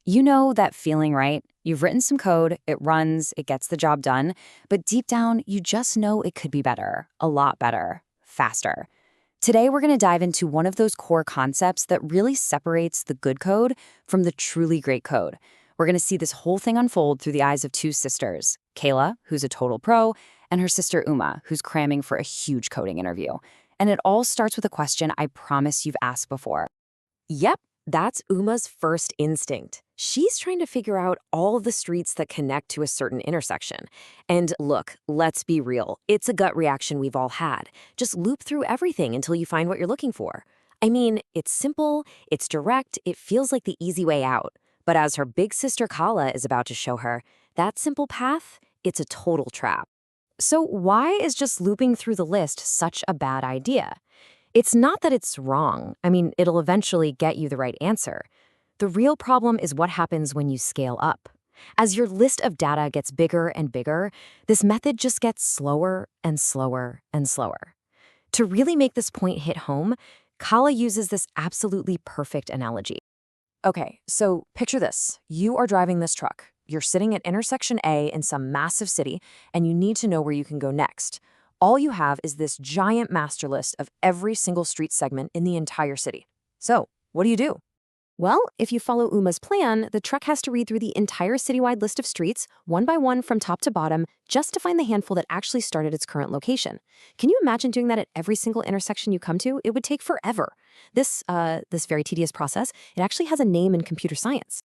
You know that feeling, right? You've written some code, it runs, it gets the job done, but deep down, you just know it could be better, a lot better, faster. Today, we're going to dive into one of those core concepts that really separates the good code from the truly great code. We're going to see this whole thing unfold through the eyes of two sisters, Kayla, who's a total pro, and her sister Uma, who's cramming for a huge coding interview. And it all starts with a question I promise you've asked before. Yep, that's Uma's first instinct. She's trying to figure out all of the streets that connect to a certain intersection. And look, let's be real, it's a gut reaction we've all had. Just loop through everything until you find what you're looking for. I mean, it's simple, it's direct, it feels like the easy way out. But as her big sister Kala is about to show her, that simple path, it's a total trap. So why is just looping through the list such a bad idea? It's not that it's wrong. I mean, it'll eventually get you the right answer. The real problem is what happens when you scale up. As your list of data gets bigger and bigger, this method just gets slower and slower and slower. To really make this point hit home, Kala uses this absolutely perfect analogy. Okay, so picture this. You are driving this truck. You're sitting at intersection A in some massive city, and you need to know where you can go next. All you have is this giant master list of every single street segment in the entire city. So, what do? Well, if you follow Uma's plan, the truck has to read through the entire citywide list of streets, one by one from top to bottom, just to find the handful that actually start at its current location. Can you imagine doing that at every single intersection you come to? It would take forever. This very tedious process, it actually has a name in computer science.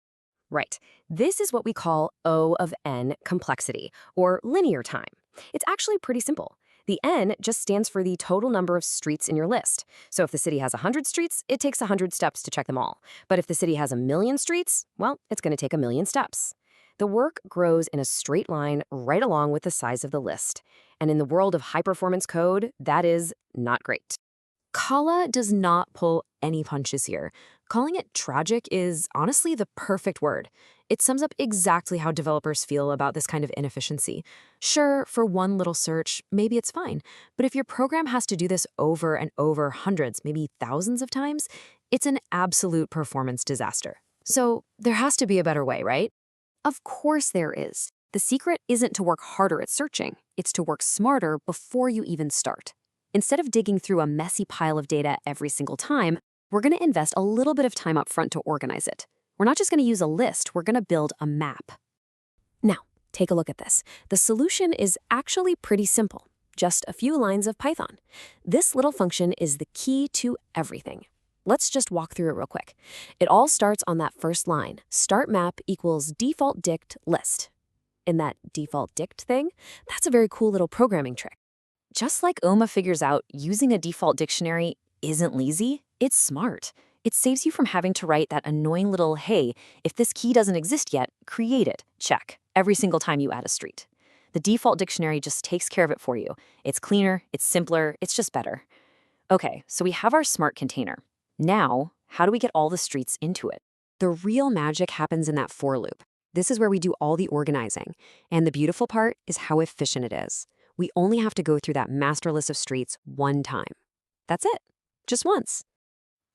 Right. This is what we call O of n complexity, or linear time. It's actually pretty simple. The n just stands for the total number of streets in your list. So if the city has 100 streets, it takes 100 steps to check them all. But if the city has 1,000,000 streets, well, it's going to take 1,000,000 steps. The work grows in a straight line right along with the size of the list. And in the world of high-performance code, that is not great. Kala does not pull any punches here. Calling it tragic is honestly the perfect word. It sums up exactly how developers feel about this kind of inefficiency. Sure, for one little search, maybe it's fine. But if your program has to do this over and over hundreds, maybe thousands of times, it's an absolute performance disaster. So there has to be a better way, right? Of course there is. The secret isn't to work harder at searching. It's to work smarter before you even start. Instead of digging through a messy pile of data every single time, we're going to invest a little bit of time up front to organize it. We're not just going to use a list, we're going to build a map. Now, take a look at this. The solution is actually pretty simple. Just a few lines of Python. This little function is the key to everything. Let's just walk through it real quick. It all starts on that first line. Start map equals defaultdict list. And that defaultdict thing, that's a very cool little programming trick. Just like Uma figures out using a default dictionary isn't lazy, it's smart. It saves you from having to write that annoying little, hey, if this key doesn't exist yet, create it, check, every single time you add a street. The default dictionary just takes care of it for you. It's cleaner, it's simpler, it's just better. Okay, so we have our smart container. Now, how do we get all the streets into it? The real magic happens in that for loop. This is where we do all the organizing. And the beautiful part is how efficient it is. We only have to go through that master list of streets one time. That's it, just once.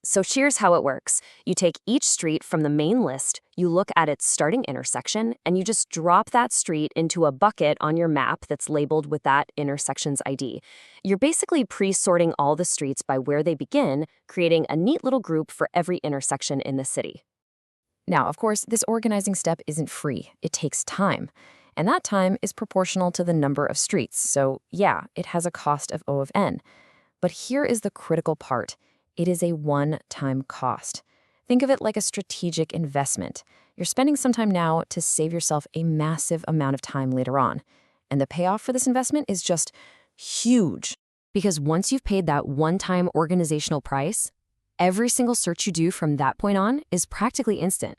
So here's how it works. You take each street from the main list, you look at its starting intersection, and you just drop that street into a bucket on your map that's labeled with that intersection's ID. You're basically pre-sorting all the streets by where they begin, creating a neat little group for every intersection in the city. Now, of course, this organizing step isn't free. It takes time. And that time is proportional to the number of streets. So yeah, it has a cost of O of n. But here is the critical part. It is a one-time cost. Think of it like a strategic investment. You're spending some time now to save yourself a massive amount of time later on. And the payoff for this investment is just huge. Because once you've paid that one-time organizational price, every single search you do from that point on is practically instant.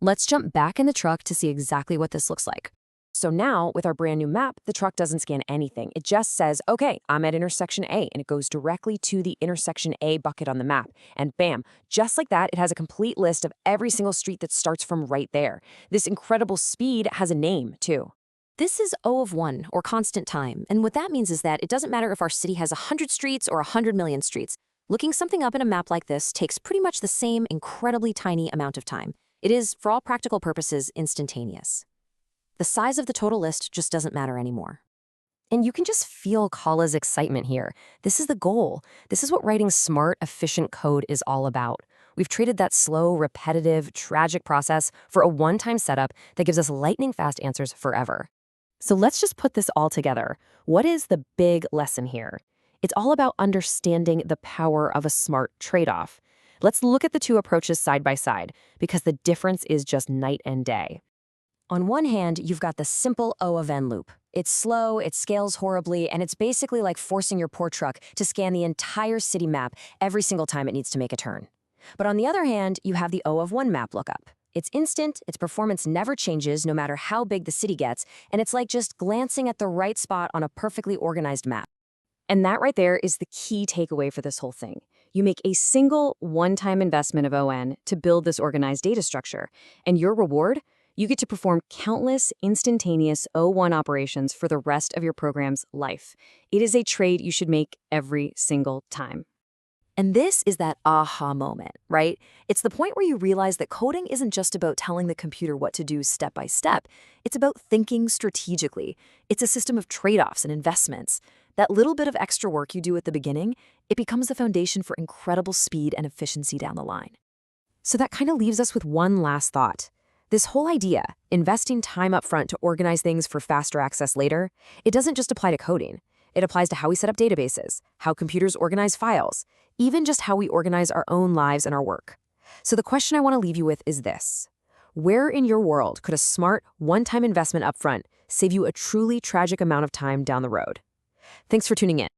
Let's jump back in the truck to see exactly what this looks like. So now, with our brand new map, the truck doesn't scan anything. It just says, okay, I'm at intersection A, and it goes directly to the intersection A bucket on the map. And bam, just like that, it has a complete list of every single street that starts from right there. This incredible speed has a name, too. This is O of 1, or constant time, and what that means is that it doesn't matter if our city has 100 streets or 100 million streets. Looking something up in a map like this takes pretty much the same incredibly tiny amount of time. It is, for all practical purposes, instantaneous. The size of the total list just doesn't matter anymore. And you can just feel Kala's excitement here. This is the goal. This is what writing smart, efficient code is all about. We've traded that slow, repetitive, tragic process for a one-time setup that gives us lightning-fast answers forever. So let's just put this all together. What is the big lesson here? It's all about understanding the power of a smart trade-off. Let's look at the two approaches side by side, because the difference is just night and day. On one hand, you've got the simple O of N loop. It's slow, it scales horribly, and it's basically like forcing your poor truck to scan the entire city map every single time it needs to make a turn. But on the other hand, you have the O of 1 map lookup. It's instant, its performance never changes no matter how big the city gets, and it's like just glancing at the right spot on a perfectly organized map. And that right there is the key takeaway for this whole thing. You make a single one-time investment of ON to build this organized data structure, and your reward? You get to perform countless instantaneous O1 operations for the rest of your program's life. It is a trade you should make every single time. And this is that aha moment, right? It's the point where you realize that coding isn't just about telling the computer what to do step by step. It's about thinking strategically. It's a system of trade-offs and investments. That little bit of extra work you do at the beginning, it becomes the foundation for incredible speed and efficiency down the line. So that kind of leaves us with one last thought. This whole idea, investing time up front to organize things for faster access later, it doesn't just apply to coding. It applies to how we set up databases, how computers organize files, even just how we organize our own lives and our work. So the question I want to leave you with is this. Where in your world could a smart, one-time investment up front save you a truly tragic amount of time down the road? Thanks for tuning in.